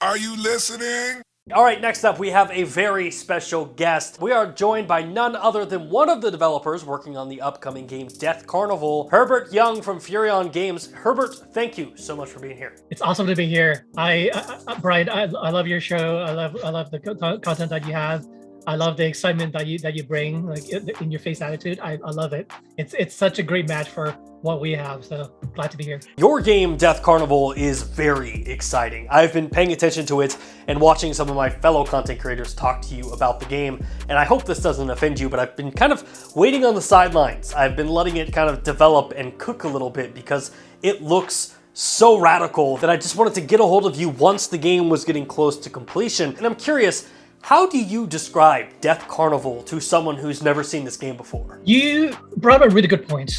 Are you listening? All right, next up, we have a very special guest. We are joined by none other than one of the developers working on the upcoming game Death Carnival, Herbert Young from Furyion Games. Herbert, thank you so much for being here. It's awesome to be here. Brian, I love your show. I love the content that you have. I love the excitement that you bring, like in your face attitude. I love it. It's such a great match for what we have. So glad to be here. Your game, Death Carnival, is very exciting. I've been paying attention to it and watching some of my fellow content creators talk to you about the game, and I hope this doesn't offend you, but I've been kind of waiting on the sidelines. I've been letting it kind of develop and cook a little bit because it looks so radical that I just wanted to get a hold of you once the game was getting close to completion. And I'm curious, how do you describe Death Carnival to someone who's never seen this game before? You brought up a really good point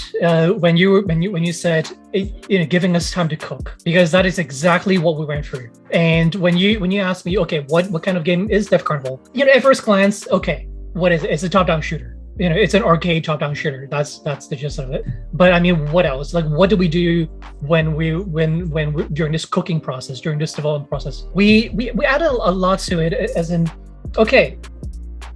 when you said giving us time to cook, because that is exactly what we went through. And when you asked me, okay, what kind of game is Death Carnival? At first glance, okay, what is it? It's a top-down shooter. It's an arcade top-down shooter. That's the gist of it. But I mean, what else? Like, what do we do when we during this cooking process, during this development process? We added a lot to it, as in, okay,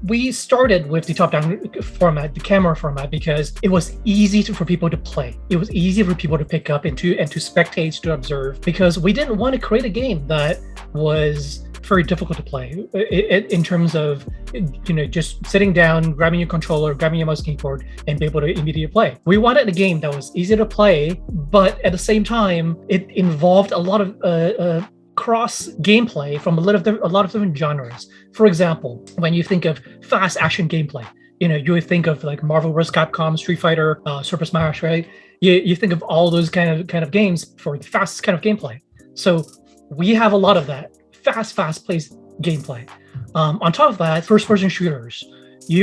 we started with the top-down format, the camera format, because it was easy for people to play. It was easy for people to pick up and to spectate, to observe, because we didn't want to create a game that was very difficult to play in terms of just sitting down, grabbing your controller, grabbing your mouse keyboard, and be able to immediately play. We wanted a game that was easy to play, but at the same time, it involved a lot of cross gameplay from a lot of different genres. For example, when you think of fast action gameplay, you would think of like Marvel vs. Capcom, Street Fighter, Super Smash, right? You think of all those kind of games for the fastest kind of gameplay. So we have a lot of that fast-paced gameplay. On top of that, first-person shooters,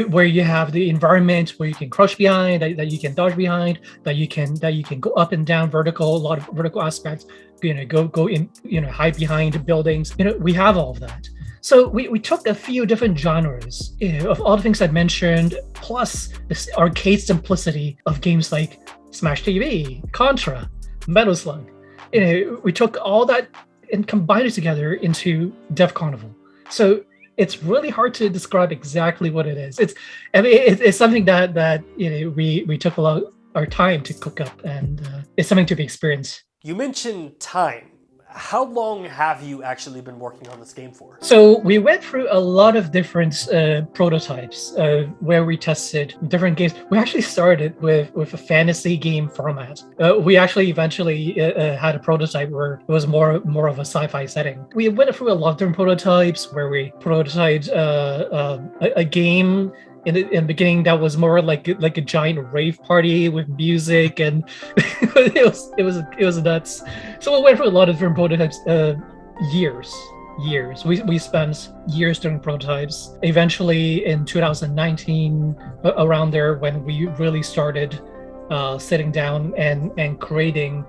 where you have the environment where you can crouch behind, that you can dodge behind, that you can go up and down vertical, a lot of vertical aspects, go in, hide behind buildings. We have all of that. So we took a few different genres of all the things I mentioned, plus this arcade simplicity of games like Smash TV, Contra, Metal Slug. We took all that and combine it together into Death Carnival. So it's really hard to describe exactly what it is. It's something that we took a lot of our time to cook up, and it's something to be experienced. You mentioned time. How long have you actually been working on this game for? So we went through a lot of different prototypes where we tested different games. We actually started with a fantasy game format. We actually eventually had a prototype where it was more of a sci-fi setting. We went through a lot of different prototypes where we prototyped a game in the beginning that was more like a giant rave party with music, and it was nuts. So we went through a lot of different prototypes, years. We spent years doing prototypes. Eventually, in 2019, around there, when we really started sitting down and creating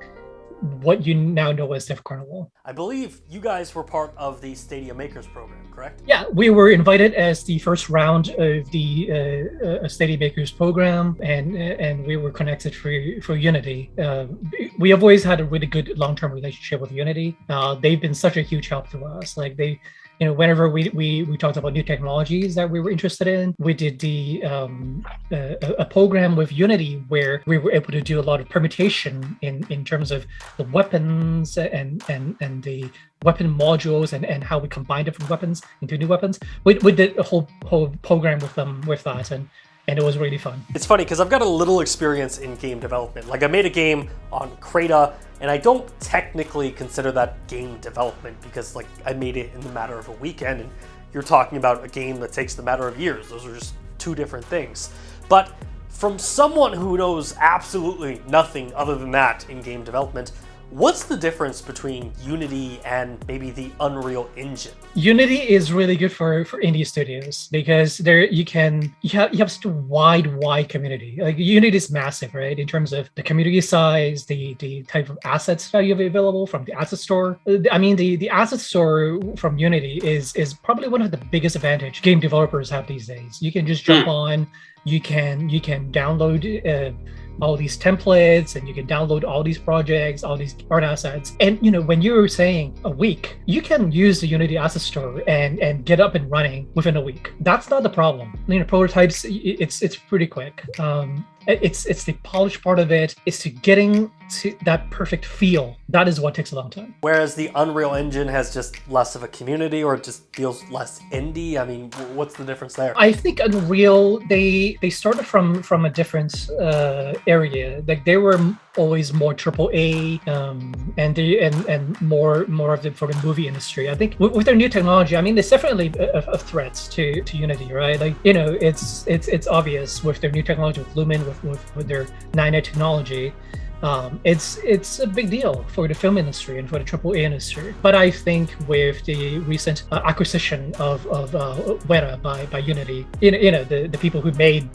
what you now know as Death Carnival. I believe you guys were part of the Stadia Makers program, correct? Yeah, we were invited as the first round of the Stadia Makers program, and we were connected for Unity. We have always had a really good long-term relationship with Unity. They've been such a huge help to us. Like whenever we talked about new technologies that we were interested in, we did a program with Unity where we were able to do a lot of permutation in terms of the weapons and the weapon modules and how we combine different weapons into new weapons. We did a whole program with them with that, and it was really fun. It's funny because I've got a little experience in game development. Like, I made a game on Crata, and I don't technically consider that game development because, like, I made it in the matter of a weekend, and you're talking about a game that takes the matter of years. Those are just two different things. But from someone who knows absolutely nothing other than that in game development, what's the difference between Unity and maybe the Unreal Engine? Unity is really good for indie studios because there you have such a wide community. Like, Unity is massive, right? In terms of the community size, the type of assets that you have available from the asset store. I mean, the asset store from Unity is probably one of the biggest advantage game developers have these days. You can just jump on. You can download all these templates, and you can download all these projects, all these art assets. And when you were saying a week, you can use the Unity asset store and get up and running within a week. That's not the problem. Prototypes, it's pretty quick. It's the polished part of it. It's to getting to that perfect feel. That is what takes a long time. Whereas the Unreal Engine has just less of a community, or it just feels less indie. I mean, what's the difference there? I think Unreal, they started from a different area. Like they were always more AAA, and more of it for the movie industry. I think with their new technology, I mean, there's definitely a threat to Unity, right? Like it's obvious with their new technology, with Lumen, with their 9A technology. It's a big deal for the film industry and for the AAA industry. But I think with the recent acquisition of Weta by Unity, the people who made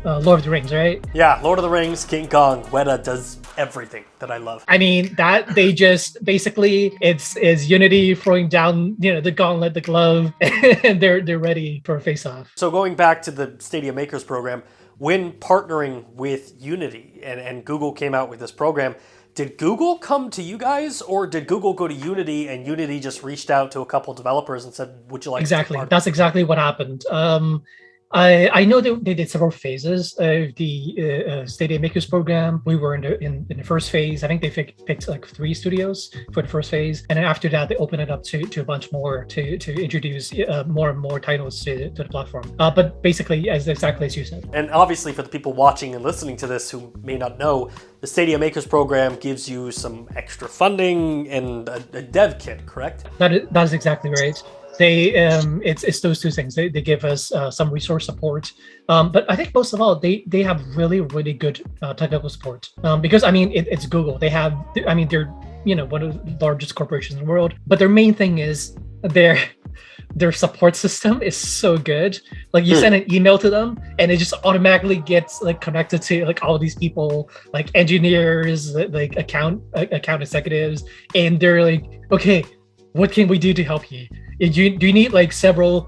Lord of the Rings, right? Yeah, Lord of the Rings, King Kong, Weta does everything that I love. I mean, that they just basically it's Unity throwing down the gauntlet, the glove, and they're ready for a face-off. So going back to the Stadia Makers program, when partnering with Unity and Google came out with this program, did Google come to you guys, or did Google go to Unity and Unity just reached out to a couple developers and said, would you like exactly to That's exactly what happened. I know they did several phases of the Stadia Makers program. We were in the first phase. I think they picked like 3 studios for the first phase, and then after that they opened it up to a bunch more to introduce more and more titles to the platform. But basically, exactly as you said. And obviously, for the people watching and listening to this who may not know, the Stadia Makers program gives you some extra funding and a dev kit, correct? That is exactly right. They it's those two things. They give us some resource support, but I think most of all they have really good technical support, because I mean it's Google. They're one of the largest corporations in the world, but their main thing is their support system is so good. Like you send an email to them and it just automatically gets like connected to like all these people, like engineers, like account executives, and they're like, okay, what can we do to help you? Do you need like several,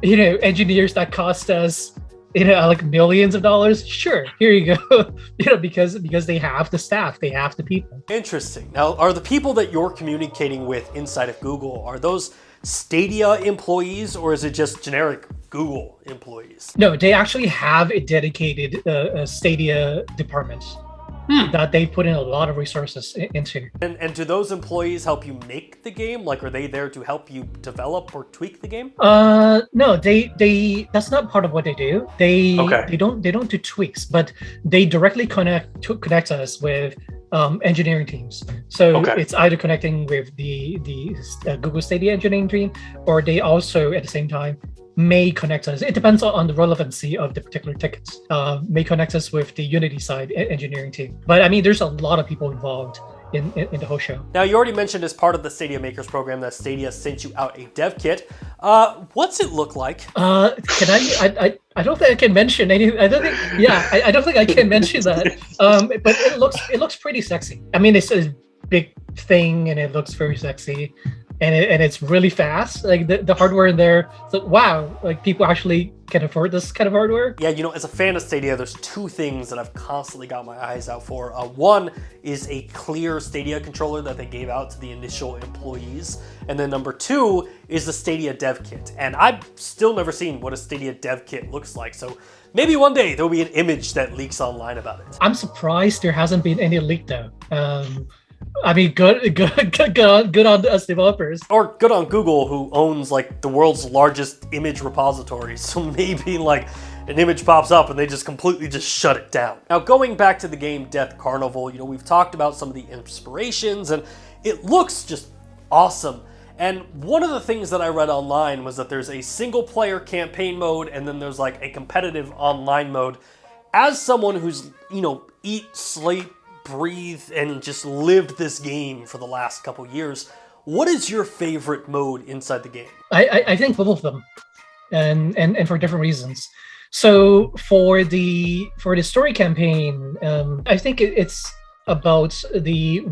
engineers that cost us, like millions of dollars? Sure, here you go. Because they have the staff, they have the people. Interesting. Now, are the people that you're communicating with inside of Google, are those Stadia employees, or is it just generic Google employees? No, they actually have a dedicated Stadia department. That they put in a lot of resources into. And do those employees help you make the game? Like, are they there to help you develop or tweak the game? No, they that's not part of what they do. They don't do tweaks, but they directly connect us with engineering teams. So it's either connecting with the Google Stadia engineering team, or they also at the same time may connect us. It depends on the relevancy of the particular tickets. May connect us with the Unity side engineering team. But I mean, there's a lot of people involved in the whole show. Now, you already mentioned as part of the Stadia Makers program that Stadia sent you out a dev kit. What's it look like? Can I don't think I can mention anything. I don't think I can mention that. But it looks pretty sexy. I mean, it's a big thing and it looks very sexy. And it's really fast. Like the hardware in there, it's like, wow, like people actually can afford this kind of hardware. Yeah, as a fan of Stadia, there's 2 things that I've constantly got my eyes out for. One is a clear Stadia controller that they gave out to the initial employees. And then number 2 is the Stadia dev kit. And I've still never seen what a Stadia dev kit looks like. So maybe one day there'll be an image that leaks online about it. I'm surprised there hasn't been any leak though. I mean, good on us developers. Or good on Google, who owns like the world's largest image repository. So maybe like an image pops up and they just completely shut it down. Now, going back to the game Death Carnival, we've talked about some of the inspirations and it looks just awesome. And one of the things that I read online was that there's a single player campaign mode and then there's like a competitive online mode. As someone who's, eat, sleep, breathe, and just lived this game for the last couple years, what is your favorite mode inside the game? I think both of them, and for different reasons. So for the story campaign, I think it's about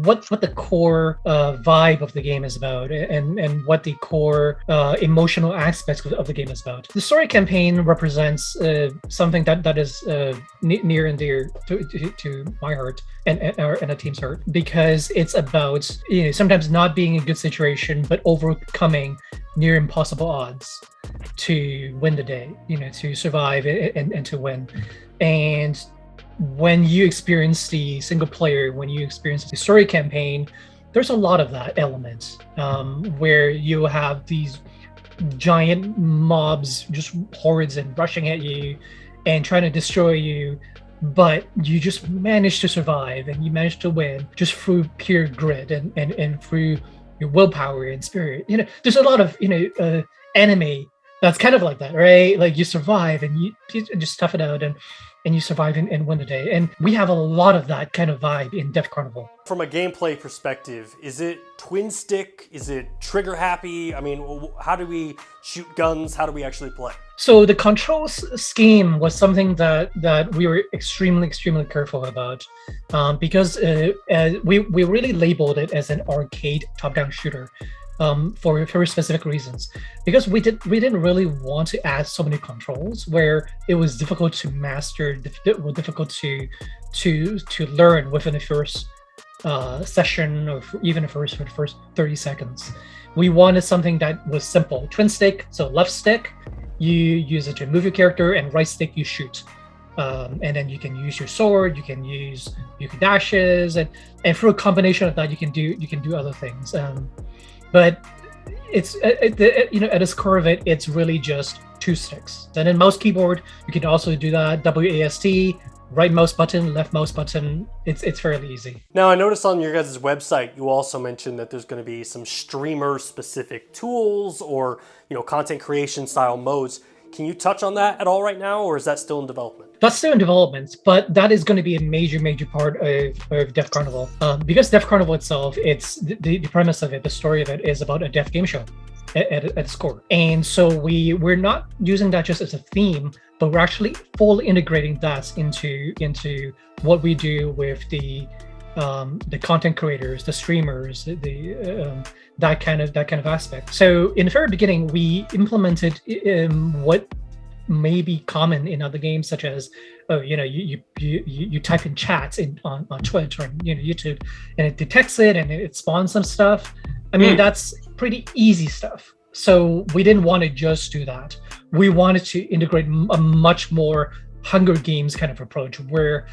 what the core vibe of the game is about, and what the core emotional aspects of the game is about. The story campaign represents something that is near and dear to my heart and the team's heart, because it's about sometimes not being in a good situation but overcoming near impossible odds to win the day, to survive and to win. And when you experience the single player, when you experience the story campaign, there's a lot of that element, where you have these giant mobs, just hordes, and rushing at you and trying to destroy you, but you just manage to survive and you manage to win just through pure grit and through your willpower and spirit. There's a lot of anime that's kind of like that, right? Like you survive and you just tough it out and you survive and win the day. And we have a lot of that kind of vibe in Death Carnival. From a gameplay perspective, is it twin stick? Is it trigger happy? I mean, how do we shoot guns? How do we actually play? So the controls scheme was something that we were extremely careful about, because we really labeled it as an arcade top-down shooter. For very specific reasons, because we didn't really want to add so many controls where it was difficult to master, difficult to learn within the first session, or even for the first 30 seconds. We wanted something that was simple. Twin stick, so left stick you use it to move your character, and right stick you shoot. And then you can use your sword, you can dashes, and through a combination of that you can do other things. But it's at its core of it, it's really just two sticks. And in mouse keyboard, you can also do that. WASD, right mouse button, left mouse button. It's fairly easy. Now, I noticed on your guys' website, you also mentioned that there's going to be some streamer-specific tools or content creation style modes. Can you touch on that at all right now, or is that still in development? That's still in development, but that is going to be a major part of Death Carnival. Because Death Carnival itself, it's the premise of it, the story of it is about a death game show at its core. And so we're not using that just as a theme, but we're actually fully integrating that into what we do with the content creators, the streamers, that kind of aspect. So in the very beginning, we implemented what may be common in other games, such as you type in chats on Twitch or YouTube, and it detects it and it spawns some stuff. I mean, that's pretty easy stuff. So we didn't want to just do that. We wanted to integrate a much more Hunger Games kind of approach, where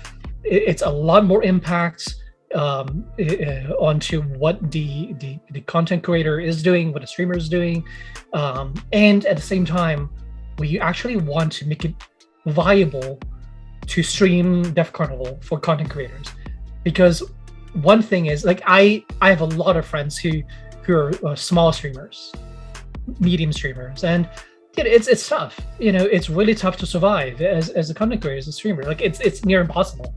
it's a lot more impact onto what the content creator is doing, what the streamer is doing, and at the same time, we actually want to make it viable to stream Death Carnival for content creators. Because one thing is, like, I have a lot of friends who are small streamers, medium streamers, and it's tough. It's really tough to survive as a content creator, as a streamer. Like it's near impossible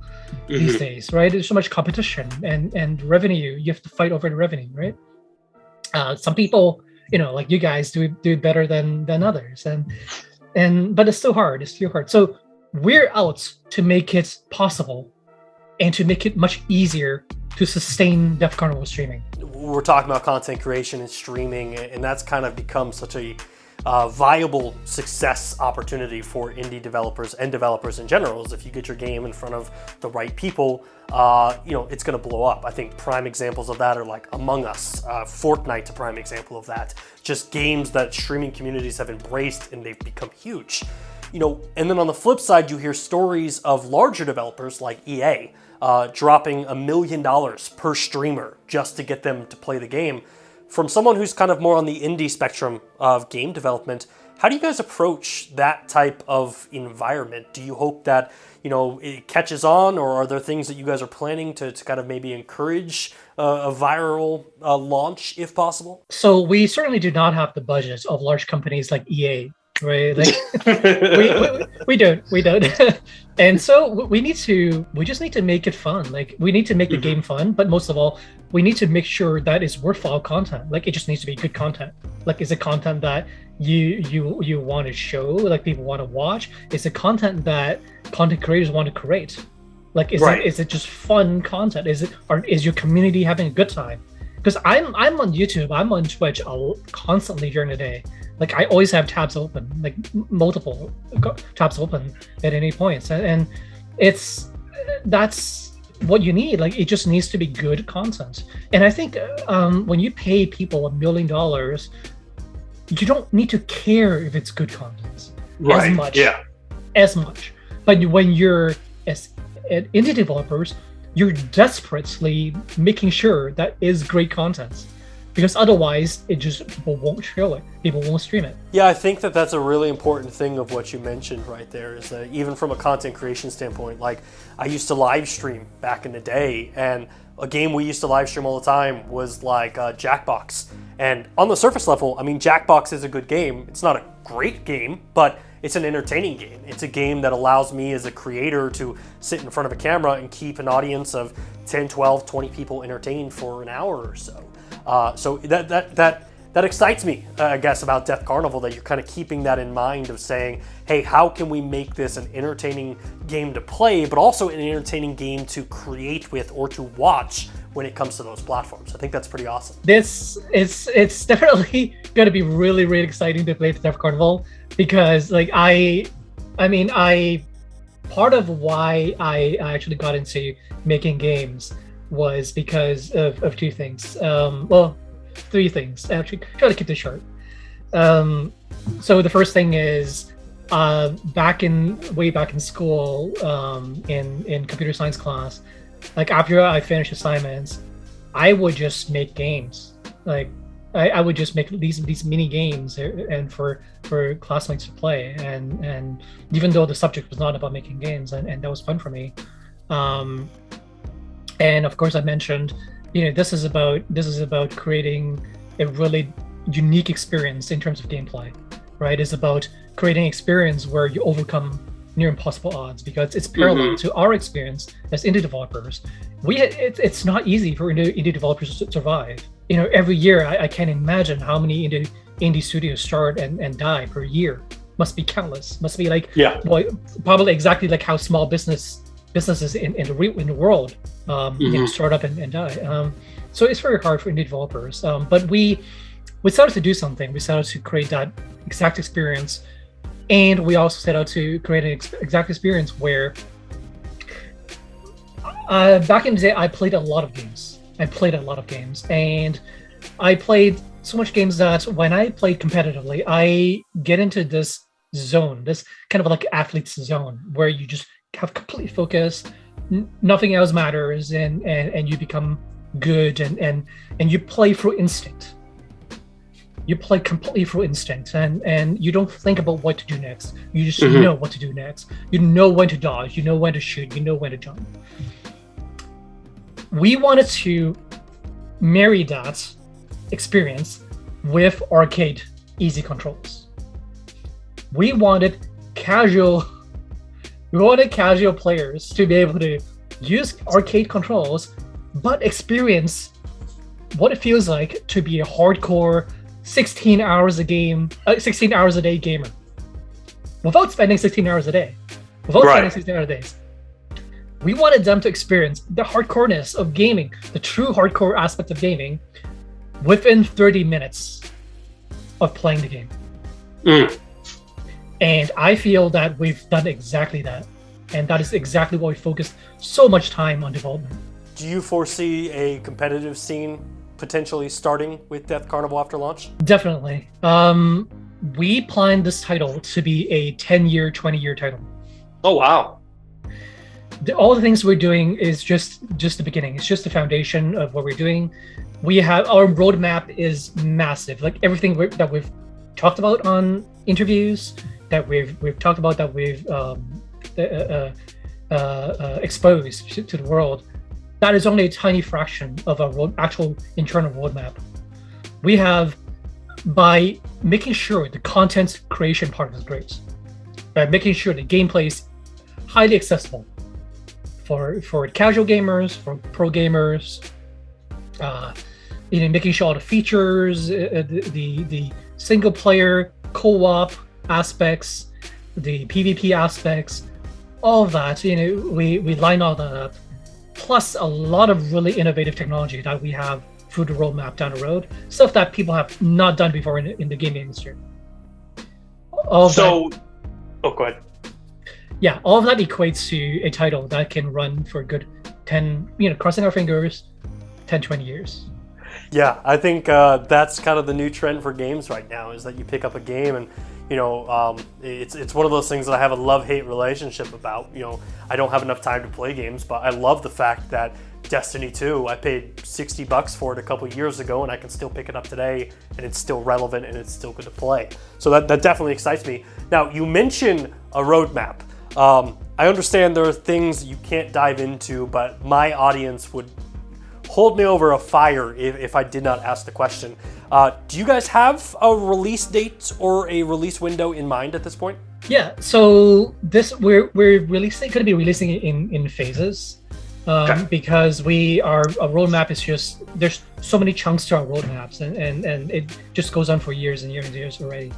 these days, right? There's so much competition and revenue. You have to fight over the revenue, right? Some people, like you guys, do better than others, but it's still hard. It's still hard. So we're out to make it possible and to make it much easier to sustain Death Carnival streaming. We're talking about content creation and streaming, and that's kind of become such a viable success opportunity for indie developers and developers in general. Is if you get your game in front of the right people, it's going to blow up. I think prime examples of that are like Among Us, Fortnite's a prime example of that. Just games that streaming communities have embraced and they've become huge. And then on the flip side, you hear stories of larger developers like EA dropping $1 million per streamer just to get them to play the game. From someone who's kind of more on the indie spectrum of game development, how do you guys approach that type of environment? Do you hope that, it catches on, or are there things that you guys are planning to kind of maybe encourage a viral launch if possible? So we certainly do not have the budget of large companies like EA, right? Like we don't. And so we just need to make it fun. Like we need to make the game fun, but most of all, we need to make sure that it's worthwhile content. Like it just needs to be good content. Like is it content that you want to show, like people want to watch? Is it content that content creators want to create? Like, is it just fun content? Is your community having a good time? Because I'm on YouTube, I'm on Twitch constantly during the day. Like, I always have tabs open, like multiple tabs open at any point, and that's what you need. Like, it just needs to be good content. And I think when you pay people $1 million, you don't need to care if it's good content as much. But when you're as indie developers, you're desperately making sure that is great content, because otherwise people won't show it, people won't stream it. Yeah, I think that's a really important thing of what you mentioned right there, is that even from a content creation standpoint, like, I used to live stream back in the day, and a game we used to live stream all the time was like Jackbox. And on the surface level, I mean, Jackbox is a good game. It's not a great game, but it's an entertaining game. It's a game that allows me as a creator to sit in front of a camera and keep an audience of 10, 12, 20 people entertained for an hour or so. So that excites me, I guess, about Death Carnival, that you're kind of keeping that in mind of saying, hey, how can we make this an entertaining game to play, but also an entertaining game to create with or to watch when it comes to those platforms? I think that's pretty awesome. It's definitely going to be really, really exciting to play Death Carnival, because like part of why I actually got into making games was because of two things. Three things. Actually, try to keep this short. So the first thing is, way back in school, in computer science class, like after I finished assignments, I would just make games. Like I would just make these mini games and for classmates to play, and even though the subject was not about making games, and that was fun for me. And of course, I mentioned, this is about creating a really unique experience in terms of gameplay, right? It's about creating an experience where you overcome near impossible odds, because it's parallel to our experience as indie developers. It's not easy for indie developers to survive. Every year I can't imagine how many indie studios start and die per year. Must be countless. Must be like, probably exactly like how small businesses in the world start up and die. So it's very hard for indie developers. But we started to do something. We started to create that exact experience, and we also set out to create an exact experience where back in the day I played a lot of games. And I played so much games that when I played competitively, I get into this zone, this kind of like athlete's zone, where you just have complete focus, nothing else matters, and you become good, and you play through instinct. You play completely through instinct, and you don't think about what to do next. You just know what to do next. You know when to dodge, you know when to shoot, you know when to jump. We wanted to marry that experience with arcade easy controls. We wanted casual players to be able to use arcade controls, but experience what it feels like to be a hardcore 16 hours a day gamer, without spending 16 hours a day, spending 16 hours a day. We wanted them to experience the hardcoreness of gaming, the true hardcore aspect of gaming, within 30 minutes of playing the game. And I feel that we've done exactly that. And that is exactly why we focused so much time on development. Do you foresee a competitive scene potentially starting with Death Carnival after launch? Definitely. We planned this title to be a 10-year, 20-year title. Oh, wow. All the things we're doing is just the beginning. It's just the foundation of what we're doing. We have our roadmap is massive. Like everything that we've talked about on interviews, that we've talked about, that we've exposed to the world, that is only a tiny fraction of our actual internal roadmap. We have, by making sure the content creation part is great, by making sure the gameplay is highly accessible for casual gamers, for pro gamers, making sure all the features, the single player co-op aspects, the PvP aspects, all of that, we line all that up, plus a lot of really innovative technology that we have through the roadmap down the road, stuff that people have not done before in the gaming industry. Go ahead. Yeah, all of that equates to a title that can run for a good 10, crossing our fingers, 10, 20 years. Yeah, I think that's kind of the new trend for games right now, is that you pick up a game and it's one of those things that I have a love-hate relationship about. I don't have enough time to play games, but I love the fact that Destiny 2, I paid $60 for it a couple years ago, and I can still pick it up today, and it's still relevant, and it's still good to play. So that definitely excites me. Now, you mentioned a roadmap. I understand there are things you can't dive into, but my audience would hold me over a fire if I did not ask the question. Do you guys have a release date or a release window in mind at this point? Yeah, so we're going to be releasing it in phases, because our roadmap is just, there's so many chunks to our roadmaps, and it just goes on for years and years and years already.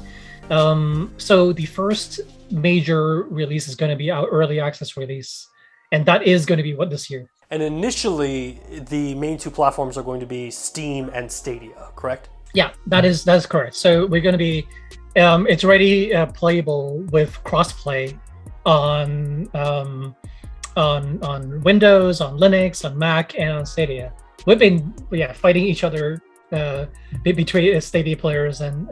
So the first major release is going to be our early access release, and that is going to be this year. And initially, the main two platforms are going to be Steam and Stadia, correct? Yeah, that's correct. So we're going to be, it's already playable with crossplay on Windows, on Linux, on Mac, and on Stadia. We've been fighting each other between Stadia players and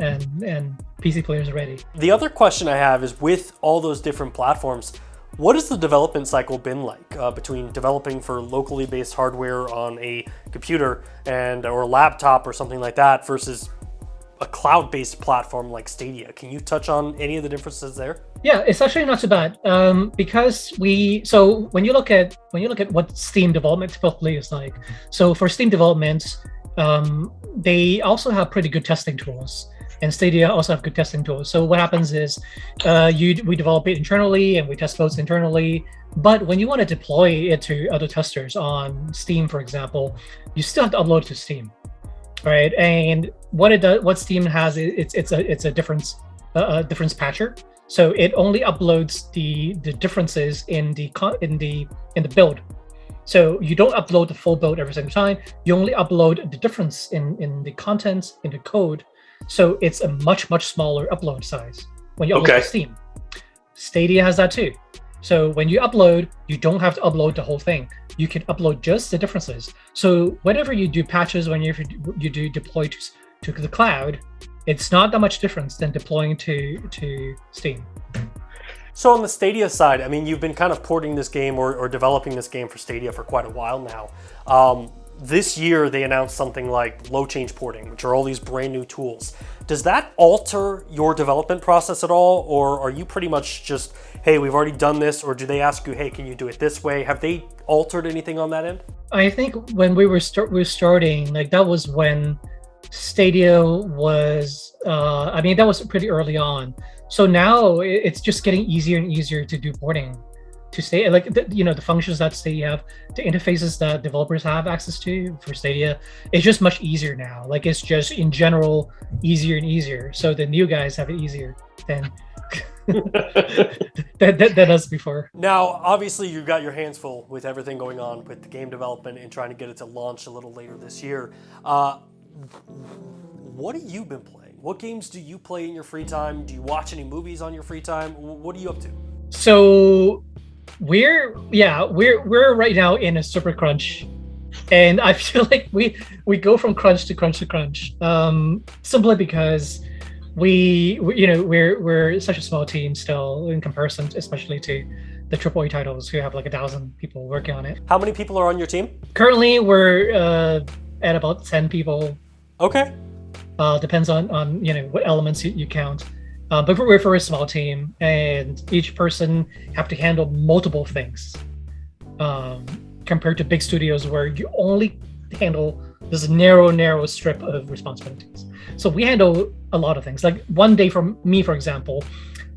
PC players already. The other question I have is, with all those different platforms, what has the development cycle been like between developing for locally based hardware on a computer or a laptop or something like that versus a cloud-based platform like Stadia? Can you touch on any of the differences there? Yeah, it's actually not too bad, because when you look at what Steam development typically is like. So for Steam development, they also have pretty good testing tools. And Stadia also have good testing tools. So what happens is we develop it internally and we test both internally. But when you want to deploy it to other testers on Steam, for example, you still have to upload it to Steam, right? And what Steam has, it's a difference patcher. So it only uploads the differences in the build. So you don't upload the full build every single time. You only upload the difference in the contents, in the code. So it's a much, much smaller upload size when you upload to Steam. Stadia has that too. So when you upload, you don't have to upload the whole thing. You can upload just the differences. So whenever you do patches, whenever you do deploy to the cloud, it's not that much difference than deploying to Steam. So on the Stadia side, I mean, you've been kind of porting this game or developing this game for Stadia for quite a while now. This year, they announced something like low change porting, which are all these brand new tools. Does that alter your development process at all? Or are you pretty much just, hey, we've already done this? Or do they ask you, hey, can you do it this way? Have they altered anything on that end? I think when we were starting, like that was when Stadia was, that was pretty early on. So now it's just getting easier and easier to do porting. To stay the functions that Stadia have, the interfaces that developers have access to for Stadia, it's just much easier now. Like it's just in general easier and easier. So the new guys have it easier than than us before. Now, obviously, you've got your hands full with everything going on with the game development and trying to get it to launch a little later this year. What have you been playing? What games do you play in your free time? Do you watch any movies on your free time? What are you up to? So we're right now in a super crunch, and I feel like we go from crunch to crunch to crunch, simply because we're such a small team still in comparison, especially to the AAA titles who have like 1,000 people working on it. How many people are on your team? Currently, we're at about 10 people. Okay. Depends on what elements you count. But we're for a small team, and each person have to handle multiple things, compared to big studios where you only handle this narrow strip of responsibilities. So we handle a lot of things. Like one day for me, for example,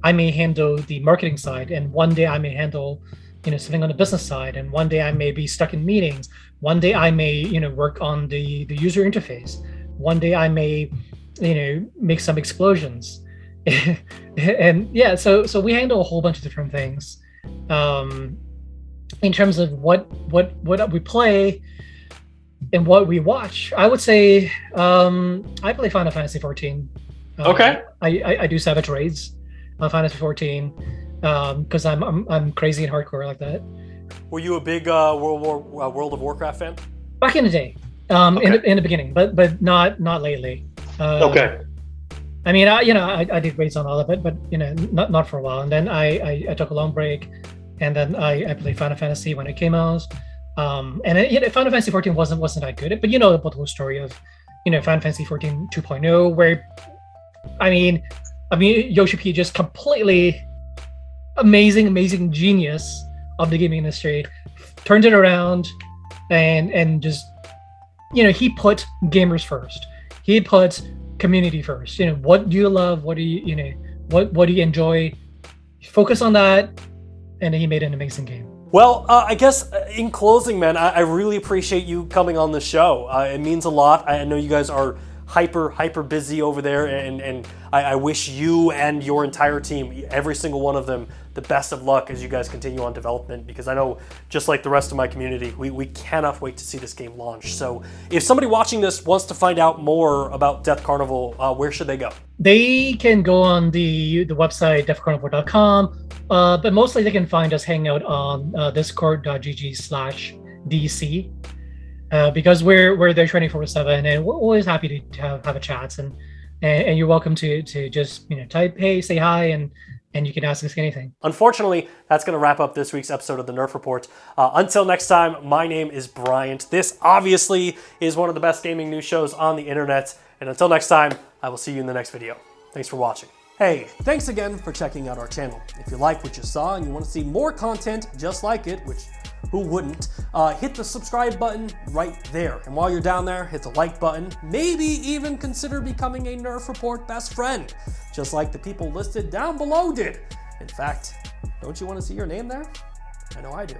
I may handle the marketing side, and one day I may handle something on the business side, and one day I may be stuck in meetings. One day I may work on the user interface. One day I may make some explosions. And yeah, so we handle a whole bunch of different things. In terms of what we play and what we watch, I would say I play Final Fantasy 14. Okay. I do Savage Raids on Final Fantasy 14 because I'm crazy and hardcore like that. Were you a big World of Warcraft fan? Back in the day, in the beginning, but not lately. Okay. I mean, I did raids on all of it, but not for a while. And then I took a long break, and then I played Final Fantasy when it came out. And Final Fantasy 14 wasn't that good, but about the whole story of Final Fantasy 14 2.0, where I mean Yoshi P just completely amazing genius of the gaming industry, turned it around, and just he put gamers first. He put community first. What do you love? What do you what do you enjoy? Focus on that, and he made an amazing game. Well, I guess in closing, man, I really appreciate you coming on the show. It means a lot. I know you guys are hyper busy over there, and I wish you and your entire team, every single one of them, the best of luck as you guys continue on development, because I know, just like the rest of my community, we cannot wait to see this game launch. So if somebody watching this wants to find out more about Death Carnival, where should they go? They can go on the website deathcarnival.com, but mostly they can find us hanging out on discord.gg/DC. Because we're there 24/7, and we're always happy to have a chat, and you're welcome to just type hey, say hi, and you can ask us anything. Unfortunately, that's going to wrap up this week's episode of the Nerf Report. Until next time, my name is Bryant. This obviously is one of the best gaming news shows on the internet, and until next time, I will see you in the next video. Thanks for watching. Hey, thanks again for checking out our channel. If you like what you saw and you want to see more content just like it, which who wouldn't, hit the subscribe button right there. And while you're down there, hit the like button. Maybe even consider becoming a Nerf Report best friend, just like the people listed down below did. In fact, don't you want to see your name there? I know I do.